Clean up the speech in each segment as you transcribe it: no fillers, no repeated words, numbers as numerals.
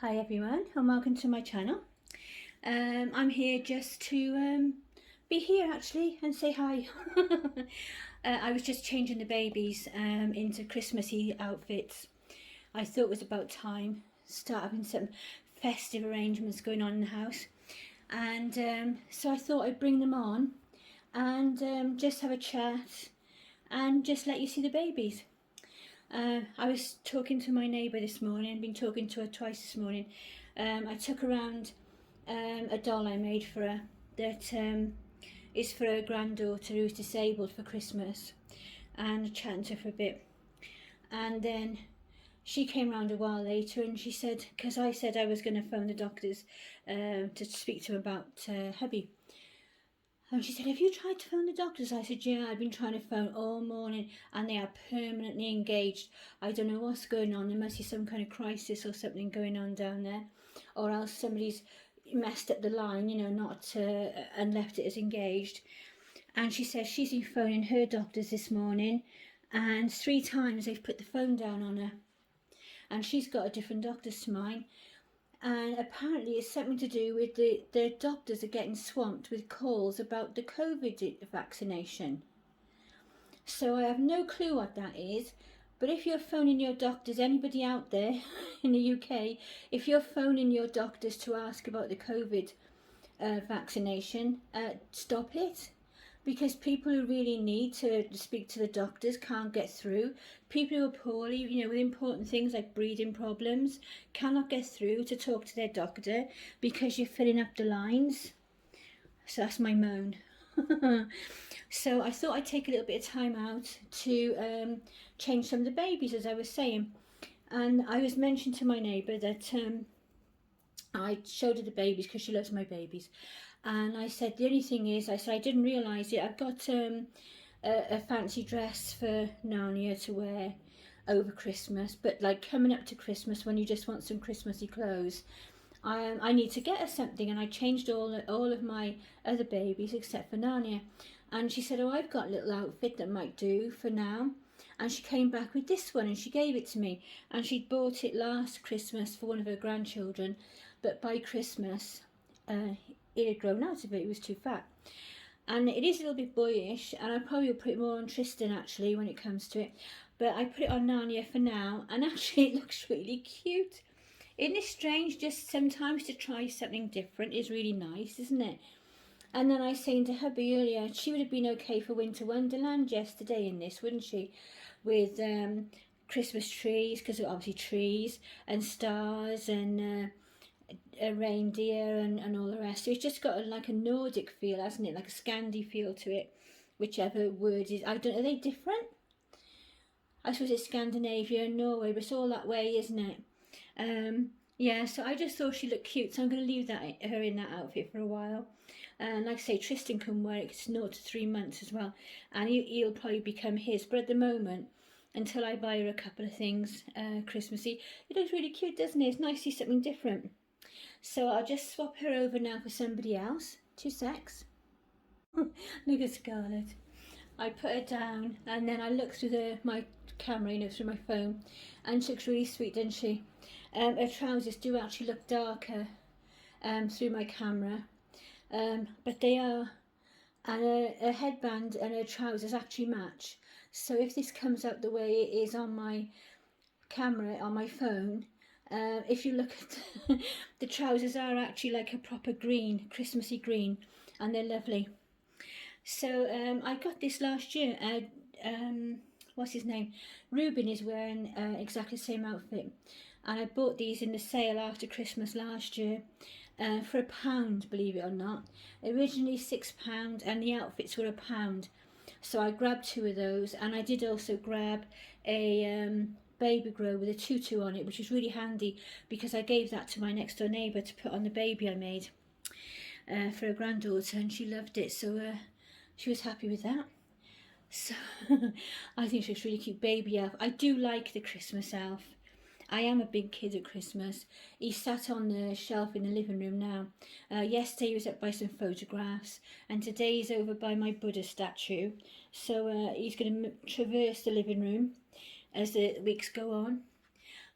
Hi everyone and welcome to my channel. I'm here just to be here actually and say hi. I was just changing the babies into Christmassy outfits. I thought it was about time start having some festive arrangements going on in the house, and so I thought I'd bring them on and just have a chat and just let you see the babies. I was talking to my neighbour this morning, been talking to her twice this morning. I took around a doll I made for her that is for her granddaughter who's disabled for Christmas, and chatting to her for a bit. And then she came round a while later and she said, because I said I was going to phone the doctors to speak to them about hubby. And she said, have you tried to phone the doctors? I said, yeah, I've been trying to phone all morning and they are permanently engaged. I don't know what's going on. There must be some kind of crisis or something going on down there. Or else somebody's messed up the line, not and left it as engaged. And she says she's been phoning her doctors this morning and 3 times they've put the phone down on her. And she's got a different doctor's to mine. And apparently it's something to do with the doctors are getting swamped with calls about the COVID vaccination. So I have no clue what that is, but if you're phoning your doctors, anybody out there in the UK, if you're phoning your doctors to ask about the COVID vaccination, stop it. Because people who really need to speak to the doctors can't get through. People who are poorly, with important things like breathing problems, cannot get through to talk to their doctor because you're filling up the lines. So that's my moan. So I thought I'd take a little bit of time out to change some of the babies, as I was saying. And I was mentioning to my neighbour that I showed her the babies because she loves my babies. And I said, the only thing is, I said, I didn't realise it. I've got a fancy dress for Narnia to wear over Christmas. But like coming up to Christmas when you just want some Christmassy clothes, I need to get her something. And I changed all of my other babies except for Narnia. And she said, oh, I've got a little outfit that might do for now. And she came back with this one and she gave it to me. And she'd bought it last Christmas for one of her grandchildren. But by Christmas, it had grown out of it. It was too fat. And it is a little bit boyish, and I probably will put it more on Tristan actually when it comes to it. But I put it on Narnia for now, and actually it looks really cute. Isn't it strange? Just sometimes to try something different is really nice, isn't it? And then I was saying to hubby earlier, she would have been okay for Winter Wonderland yesterday in this, wouldn't she? With Christmas trees, because obviously trees and stars and a reindeer and all the rest. So it's just got like a Nordic feel, hasn't it? Like a Scandi feel to it, whichever word is. I don't know, are they different? I suppose it's Scandinavia and Norway, but it's all that way, isn't it? Yeah, so I just thought she looked cute, so I'm going to leave her in that outfit for a while. And like I say, Tristan can wear it. It's 0 to 3 months as well, and he'll probably become his. But at the moment, until I buy her a couple of things Christmassy, it looks really cute, doesn't it? It's nice to see something different. So I'll just swap her over now for somebody else. 2 secs. Look at Scarlet. I put her down and then I look through my camera, through my phone, and she looks really sweet, doesn't she? Her trousers do actually look darker through my camera, but they are, and her headband and her trousers actually match. So if this comes out the way it is on my camera on my phone, if you look at the trousers are actually like a proper green, Christmassy green, and they're lovely. So I got this last year. What's his name? Ruben is wearing exactly the same outfit, and I bought these in the sale after Christmas last year for £1, believe it or not. Originally £6, and the outfits were £1. So I grabbed 2 of those, and I did also grab a baby grow with a tutu on it, which is really handy because I gave that to my next door neighbour to put on the baby I made for her granddaughter, and she loved it, so she was happy with that. So I think she looks really cute. Baby elf. I do like the Christmas elf. I am a big kid at Christmas. He sat on the shelf in the living room now. Yesterday he was up by some photographs, and today he's over by my Buddha statue. So he's going to traverse the living room as the weeks go on.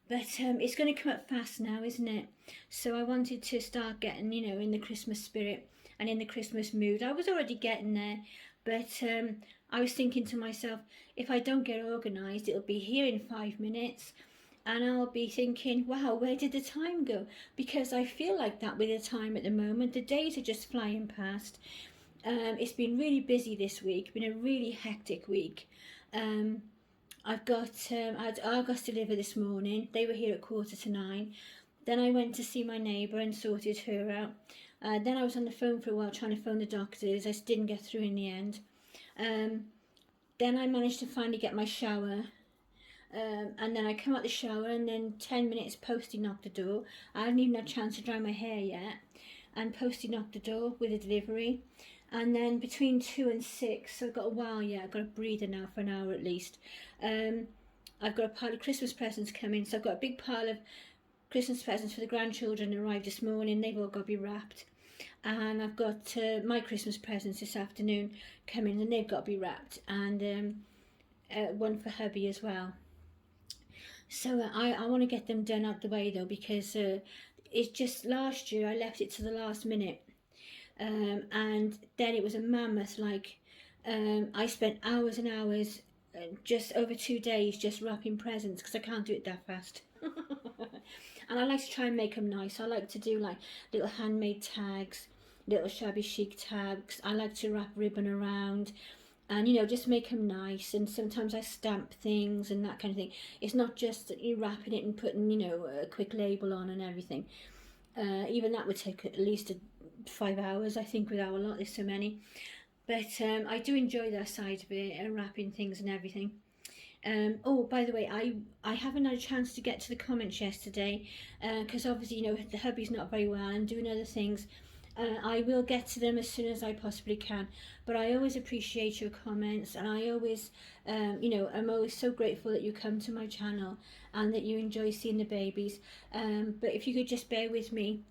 But it's going to come up fast now, isn't it? So I wanted to start getting, you know, in the Christmas spirit and in the Christmas mood. I was already getting there, but I was thinking to myself, if I don't get organised, it'll be here in 5 minutes. And I'll be thinking, wow, where did the time go? Because I feel like that with the time at the moment. The days are just flying past. It's been really busy this week, been a really hectic week. I've got I had Argos deliver this morning. They were here at 8:45. Then I went to see my neighbour and sorted her out. Then I was on the phone for a while trying to phone the doctors. I didn't get through in the end. Then I managed to finally get my shower. And then I come out the shower, and then 10 minutes Posty knocked the door. I hadn't even had a chance to dry my hair yet. And Posty knocked the door with a delivery. And then between 2 and 6, so I've got a while yet. I've got a breather now for an hour at least. I've got a pile of Christmas presents coming. So I've got a big pile of Christmas presents for the grandchildren arrived this morning. They've all got to be wrapped. And I've got my Christmas presents this afternoon coming, and they've got to be wrapped. And one for hubby as well. So I want to get them done out the way though, because it's just last year I left it to the last minute. And then it was a mammoth, like I spent hours and hours, just over 2 days, just wrapping presents, because I can't do it that fast. And I like to try and make them nice. I like to do like little handmade tags, little shabby chic tags. I like to wrap ribbon around, and you know, just make them nice. And sometimes I stamp things and that kind of thing. It's not just that you're wrapping it and putting, you know, a quick label on and everything. Even that would take at least 5 hours, I think, with our lot. There's so many. But I do enjoy that side of it, and wrapping things and everything. Oh, by the way, I haven't had a chance to get to the comments yesterday, because obviously, you know, the hubby's not very well and doing other things. I will get to them as soon as I possibly can, but I always appreciate your comments, and I always, you know, I'm always so grateful that you come to my channel and that you enjoy seeing the babies. But if you could just bear with me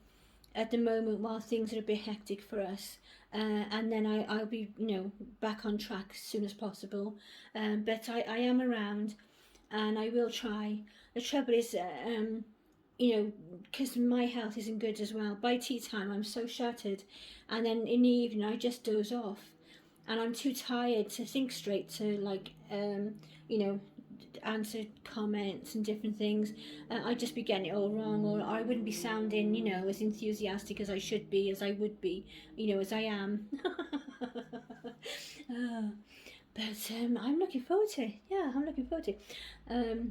at the moment while things are a bit hectic for us, and then I'll be, you know, back on track as soon as possible. But I am around, and I will try. The trouble is, you know, because my health isn't good as well. By tea time, I'm so shattered, and then in the evening, I just doze off, and I'm too tired to think straight to, like, you know, answer comments and different things. I'd just be getting it all wrong, or I wouldn't be sounding, you know, as enthusiastic as I should be, as I would be, you know, as I am. But I'm looking forward to it. Yeah, I'm looking forward to it.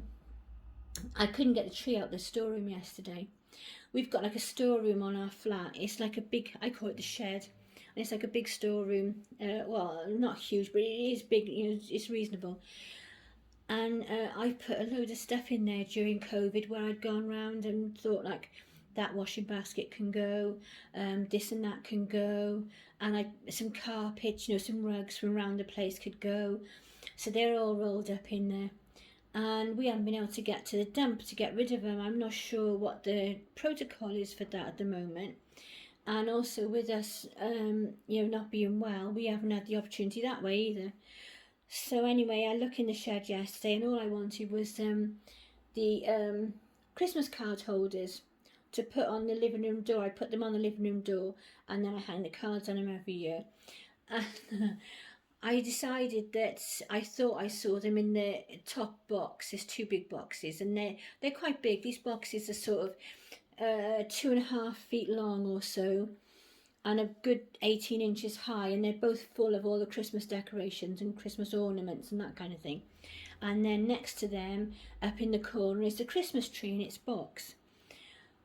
I couldn't get the tree out the storeroom yesterday. We've got like a storeroom on our flat. It's like a big, I call it the shed. And it's like a big storeroom. Well, not huge, but it is big, you know, it's reasonable. And I put a load of stuff in there during COVID, where I'd gone round and thought, like, that washing basket can go, this and that can go, and some carpets, you know, some rugs from around the place could go. So they're all rolled up in there. And we haven't been able to get to the dump to get rid of them. I'm not sure what the protocol is for that at the moment. And also with us, you know, not being well, we haven't had the opportunity that way either. So anyway, I looked in the shed yesterday, and all I wanted was the Christmas card holders to put on the living room door. I put them on the living room door, and then I hang the cards on them every year. And I decided that I thought I saw them in the top box. There's 2 big boxes, and they're quite big. These boxes are sort of 2.5 feet long or so, and a good 18 inches high, and they're both full of all the Christmas decorations and Christmas ornaments and that kind of thing. And then next to them, up in the corner, is the Christmas tree in its box.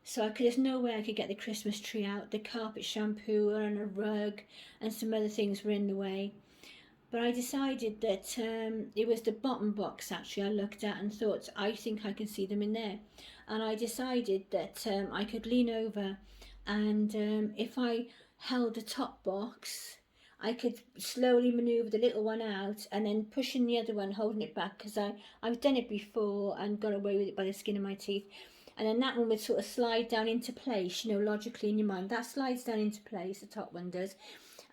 So there's no way I could get the Christmas tree out. The carpet shampooer and a rug and some other things were in the way. But I decided that it was the bottom box, actually, I looked at and thought, I think I can see them in there. And I decided that I could lean over, and if I held the top box, I could slowly manoeuvre the little one out, and then pushing the other one, holding it back, because I've done it before and got away with it by the skin of my teeth. And then that one would sort of slide down into place, you know, logically in your mind. That slides down into place, the top one does.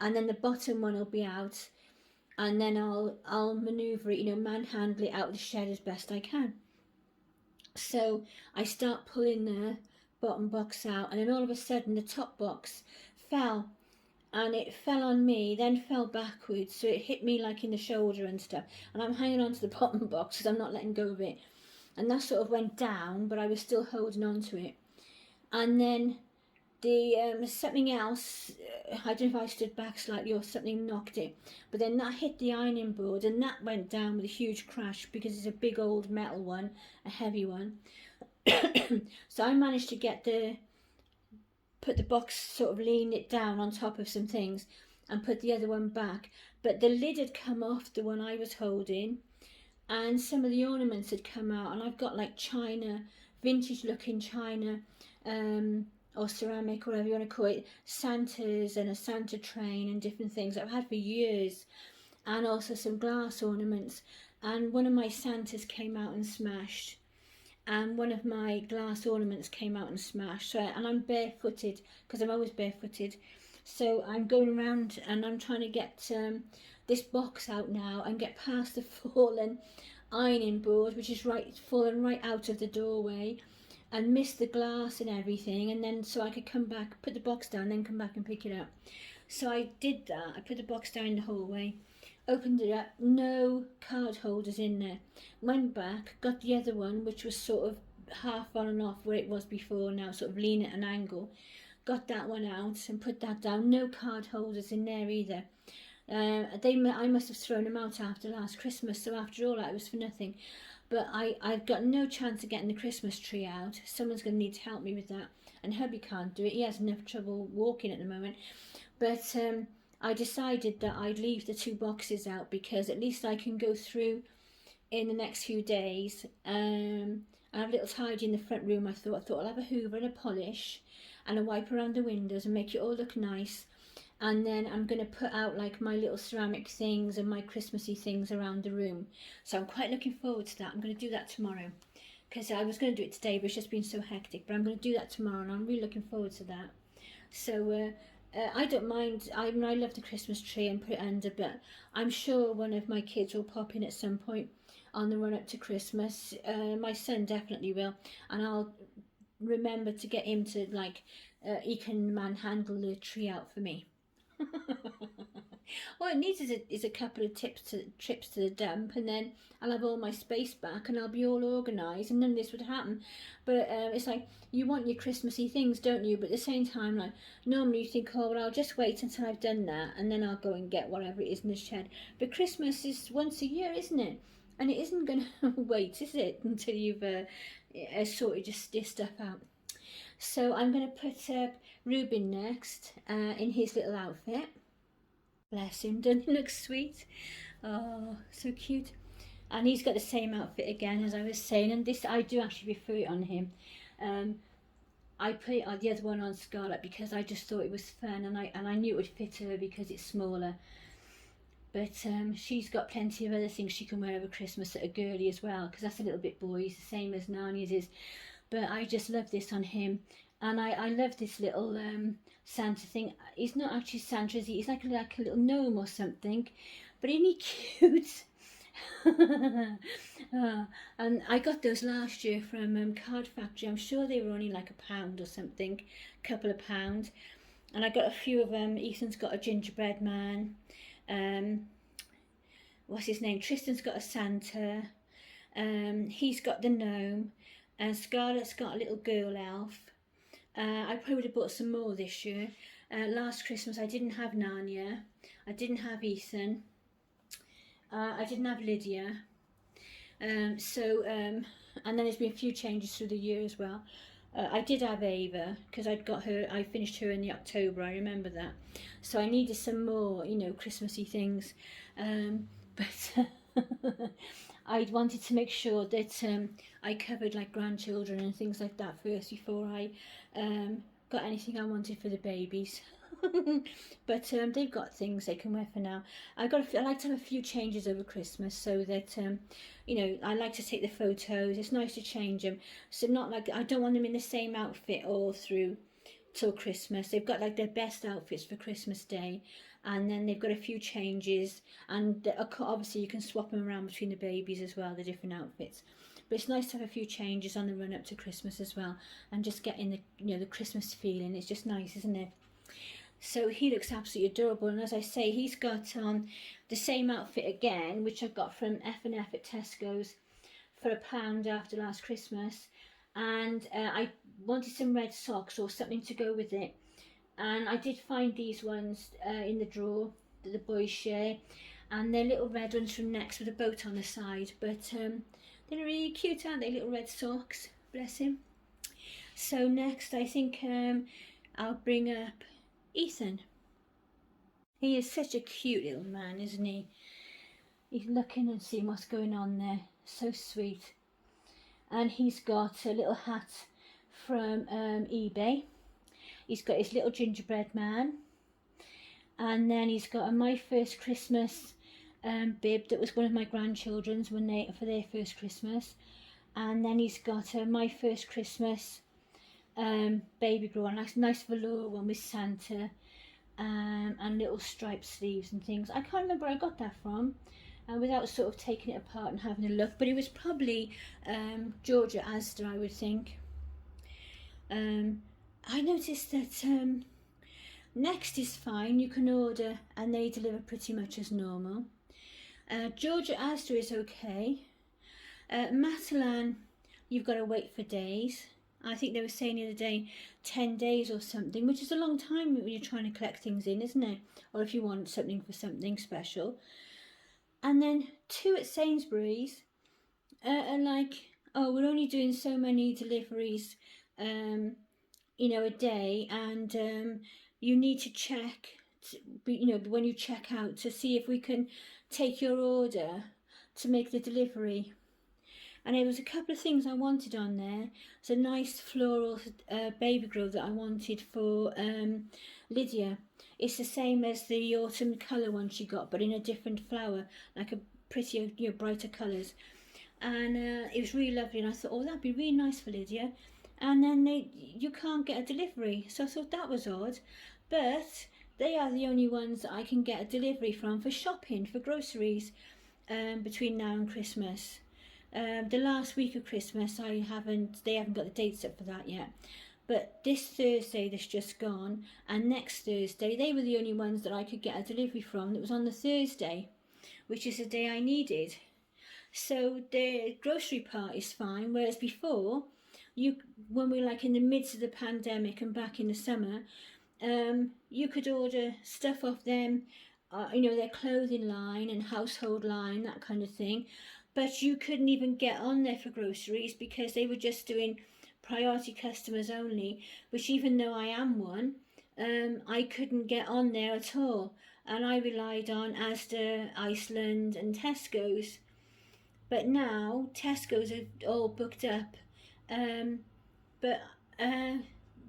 And then the bottom one will be out. And then I'll manoeuvre it, you know, manhandle it out of the shed as best I can. So I start pulling the bottom box out, and then all of a sudden the top box fell, and it fell on me, then fell backwards, so it hit me like in the shoulder and stuff, and I'm hanging on to the bottom box because I'm not letting go of it, and that sort of went down, but I was still holding on to it. And then the something else, I don't know if I stood back slightly or something knocked it, but then that hit the ironing board, and that went down with a huge crash because it's a big old metal one, a heavy one. So I managed to put the box, sort of lean it down on top of some things and put the other one back, but the lid had come off the one I was holding, and some of the ornaments had come out, and I've got like china, vintage looking china, or ceramic, whatever you want to call it, Santas and a Santa train and different things I've had for years, and also some glass ornaments, and one of my Santas came out and smashed, and one of my glass ornaments came out and smashed. So, and I'm barefooted because I'm always barefooted, so I'm going around and I'm trying to get this box out now and get past the fallen ironing board, which is fallen right out of the doorway, and missed the glass and everything, and then so I could come back, put the box down, then come back and pick it up. So I did that. I put the box down in the hallway, opened it up, no card holders in there. Went back, got the other one, which was sort of half on and off where it was before, now sort of lean at an angle. Got that one out and put that down. No card holders in there either. I must have thrown them out after last Christmas, so after all that it was for nothing. But I've got no chance of getting the Christmas tree out. Someone's going to need to help me with that, and hubby can't do it. He has enough trouble walking at the moment. But I decided that I'd leave the two boxes out because at least I can go through in the next few days. I have a little tidy in the front room. I thought I'll have a hoover and a polish and a wipe around the windows and make it all look nice. And then I'm going to put out like my little ceramic things and my Christmassy things around the room. So I'm quite looking forward to that. I'm going to do that tomorrow, because I was going to do it today, but it's just been so hectic. But I'm going to do that tomorrow, and I'm really looking forward to that. So I don't mind. I love the Christmas tree and put it under, but I'm sure one of my kids will pop in at some point on the run up to Christmas. My son definitely will, and I'll remember to get him to he can manhandle the tree out for me. All it needs is a couple of trips to the dump, and then I'll have all my space back and I'll be all organised, and none of this would happen. But it's like, you want your Christmassy things, don't you? But at the same time, like, normally you think, oh well, I'll just wait until I've done that and then I'll go and get whatever it is in the shed. But Christmas is once a year, isn't it? And it isn't going to wait, is it, until you've sorted your stuff out. So I'm going to put Reuben next in his little outfit. Bless him, doesn't he look sweet? Oh, so cute. And he's got the same outfit again, as I was saying, and this, I do actually prefer it on him. I put the other one on Scarlet because I just thought it was fun, and I knew it would fit her because it's smaller. But she's got plenty of other things she can wear over Christmas that are girly as well, because that's a little bit boys, the same as Narnia's is. But I just love this on him. And I love this little Santa thing. He's not actually Santa, is he? He's like a little gnome or something. But isn't he cute? And I got those last year from Card Factory. I'm sure they were only like £1 or something, a couple of pounds. And I got a few of them. Ethan's got a gingerbread man. What's his name? Tristan's got a Santa. He's got the gnome. And Scarlett's got a little girl elf. I probably would have bought some more this year. Last Christmas I didn't have Narnia. I didn't have Ethan. I didn't have Lydia. And then there's been a few changes through the year as well. I did have Ava because I'd got her. I finished her in the October. I remember that. So I needed some more, Christmassy things. But I wanted to make sure that I covered like grandchildren and things like that first before I got anything I wanted for the babies. But they've got things they can wear for now. I like to have a few changes over Christmas so that I like to take the photos. It's nice to change them. So not like I don't want them in the same outfit all through till Christmas. They've got like their best outfits for Christmas Day, and then they've got a few changes, and obviously you can swap them around between the babies as well, the different outfits. but it's nice to have a few changes on the run up to Christmas as well, and just getting the, you know, the Christmas feeling. It's just nice, isn't it? So he looks absolutely adorable, and as I say, he's got on the same outfit again, which I got from F&F at Tesco's for £1 after last Christmas, and I wanted some red socks or something to go with it, and I did find these ones in the drawer that the boys share, and they're little red ones from Next with a boat on the side, but they're really cute, aren't they? Little red socks, bless him. So next I think I'll bring up Ethan. He is such a cute little man, isn't he? He's looking and seeing what's going on there, so sweet. And he's got a little hat from eBay. He's got his little gingerbread man, and then he's got a My First Christmas bib that was one of my grandchildren's for their first Christmas, and then he's got a My First Christmas baby grow on, nice velour one with Santa, and little striped sleeves and things. I can't remember where I got that from, without sort of taking it apart and having a look, but it was probably Georgia Asda, I would think. I noticed that Next is fine, you can order and they deliver pretty much as normal. Georgia Asda is okay. Matalan, you've got to wait for days. I think they were saying the other day 10 days or something, which is a long time when you're trying to collect things in, isn't it? Or if you want something for something special. And then 2 at Sainsbury's are like, oh, we're only doing so many deliveries, you know, a day, and you need to check, you know, when you check out, to see if we can take your order to make the delivery. And there was a couple of things I wanted on there. It's a nice floral baby grow that I wanted for Lydia. It's the same as the autumn colour one she got, but in a different flower, like a prettier, you know, brighter colours. And it was really lovely, and I thought, oh, that'd be really nice for Lydia. And then you can't get a delivery, so I thought that was odd. But they are the only ones that I can get a delivery from for shopping, for groceries, between now and Christmas. The last week of Christmas, they haven't got the dates up for that yet. But this Thursday that's just gone, and next Thursday, they were the only ones that I could get a delivery from that was on the Thursday, which is the day I needed. So the grocery part is fine, whereas before, when we were like in the midst of the pandemic and back in the summer, you could order stuff off them, you know, their clothing line and household line, that kind of thing. But you couldn't even get on there for groceries because they were just doing priority customers only, which even though I am one, I couldn't get on there at all. And I relied on Asda, Iceland and Tesco's. But now Tesco's are all booked up. But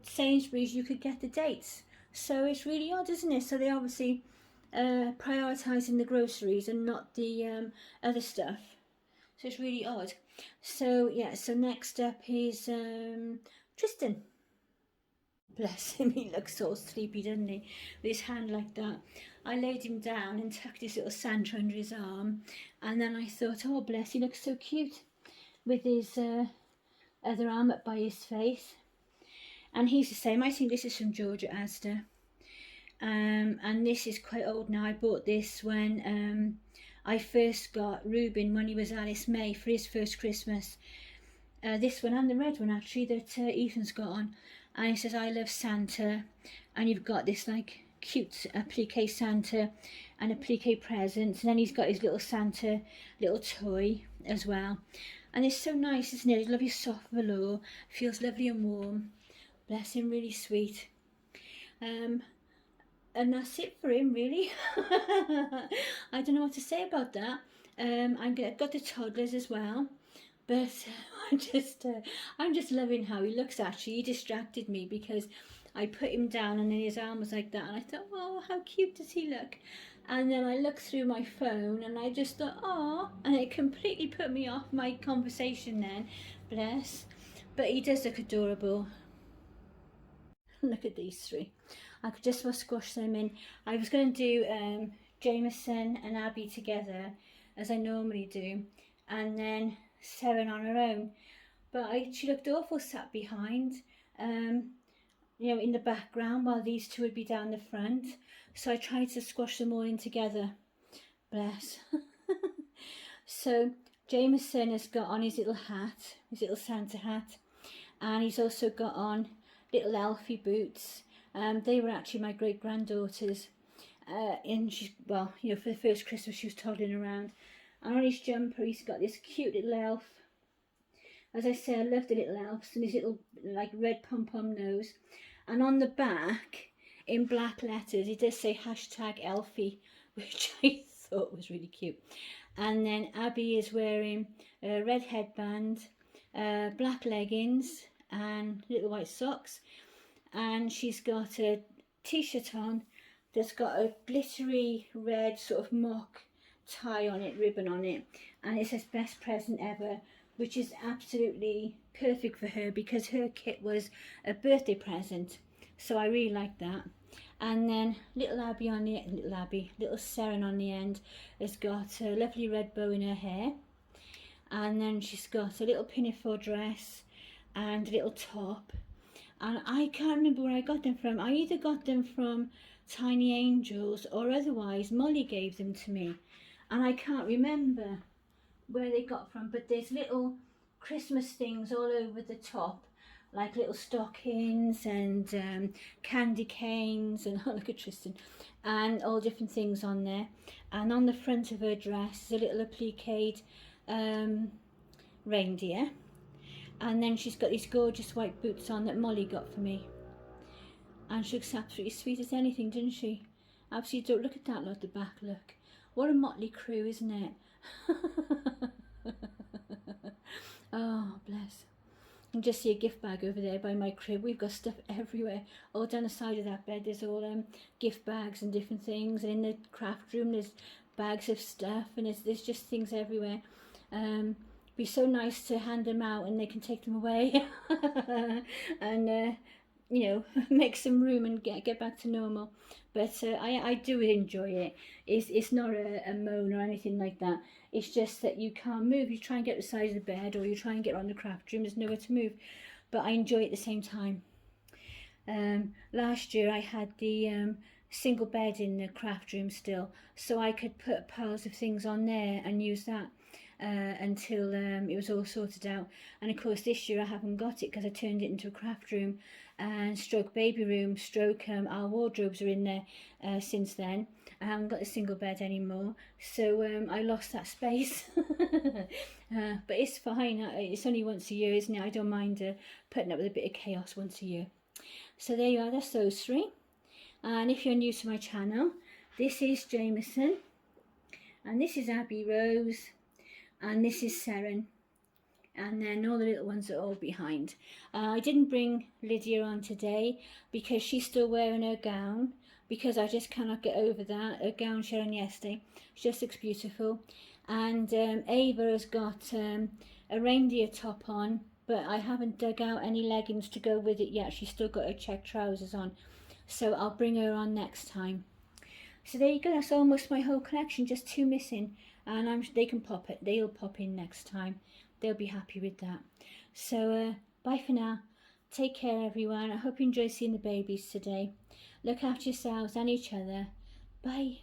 Sainsbury's, you could get the dates. So it's really odd, isn't it? So they obviously prioritising the groceries and not the other stuff. So it's really odd. So yeah, so next up is Tristan. Bless him, he looks so sleepy, doesn't he? With his hand like that. I laid him down and tucked his little Santa under his arm, and then I thought, oh bless, he looks so cute with his other arm up by his face. And he's the same. I think this is from Georgia Asda. And this is quite old now. I bought this when I first got Ruben, when he was Alice May, for his first Christmas. This one and the red one actually that Ethan's got on. And it says, I love Santa. And you've got this like cute applique Santa and applique presents. And then he's got his little Santa little toy as well. And it's so nice, isn't it? It's lovely soft velour. Feels lovely and warm. Bless him, really sweet. And that's it for him, really. I don't know what to say about that. I've got the toddlers as well, but I'm just loving how he looks. Actually, he distracted me because I put him down and then his arm was like that, and I thought, oh, how cute does he look? And then I looked through my phone and I just thought, oh, and it completely put me off my conversation then. Bless. But he does look adorable. Look at these three. I could just about squash them in. I was going to do Jameson and Abby together, as I normally do, and then Seren on her own. But she looked awful sat behind, you know, in the background, while these two would be down the front. So I tried to squash them all in together. Bless. So Jameson has got on his little hat, his little Santa hat, and he's also got on little Elfie boots. They were actually my great granddaughter's. And she's, well, you know, for the first Christmas she was toddling around. And on his jumper he's got this cute little elf. As I say, I love the little elves and his little like red pom-pom nose. And on the back, in black letters, it does say #Elfie, which I thought was really cute. And then Abby is wearing a red headband, black leggings and little white socks. And she's got a t-shirt on that's got a glittery red sort of mock tie on it, ribbon on it. And it says best present ever, which is absolutely perfect for her because her kit was a birthday present. So I really like that. And then little Seren on the end has got a lovely red bow in her hair. And then she's got a little pinafore dress and a little top. And I can't remember where I got them from. I either got them from Tiny Angels or otherwise Molly gave them to me. And I can't remember where they got from, but there's little Christmas things all over the top, like little stockings and candy canes and, oh look at Tristan, and all different things on there. And on the front of her dress is a little appliqued reindeer. And then she's got these gorgeous white boots on that Molly got for me. And she looks absolutely sweet as anything, doesn't she? Absolutely, don't look at that, look at the back, look. What a motley crew, isn't it? Oh, bless. You can just see a gift bag over there by my crib. We've got stuff everywhere. All down the side of that bed, there's all gift bags and different things. And in the craft room, there's bags of stuff. And there's just things everywhere. Be so nice to hand them out and they can take them away. And you know, make some room and get back to normal. But I do enjoy it. It's not a moan or anything like that. It's just that you can't move. You try and get to the side of the bed or you try and get on the craft room. There's nowhere to move. But I enjoy it at the same time. Last year I had the single bed in the craft room still. So I could put piles of things on there and use that until it was all sorted out. And of course this year I haven't got it because I turned it into a craft room and stroke baby room, stroke our wardrobes are in there since then. I haven't got the single bed anymore, so I lost that space. But it's fine. It's only once a year, isn't it? I don't mind putting up with a bit of chaos once a year. So there you are, that's those three. And if you're new to my channel, this is Jameson, and this is Abby Rose, and this is Seren. And then all the little ones are all behind. I didn't bring Lydia on today because she's still wearing her gown, because I just cannot get over that. Her gown she had on yesterday, she just looks beautiful. And Ava has got a reindeer top on, but I haven't dug out any leggings to go with it yet. She's still got her check trousers on, so I'll bring her on next time. So there you go, that's almost my whole collection, just two missing, and they can pop it. They'll pop in next time. They'll be happy with that. So bye for now. Take care everyone. I hope you enjoy seeing the babies today. Look after yourselves and each other. Bye.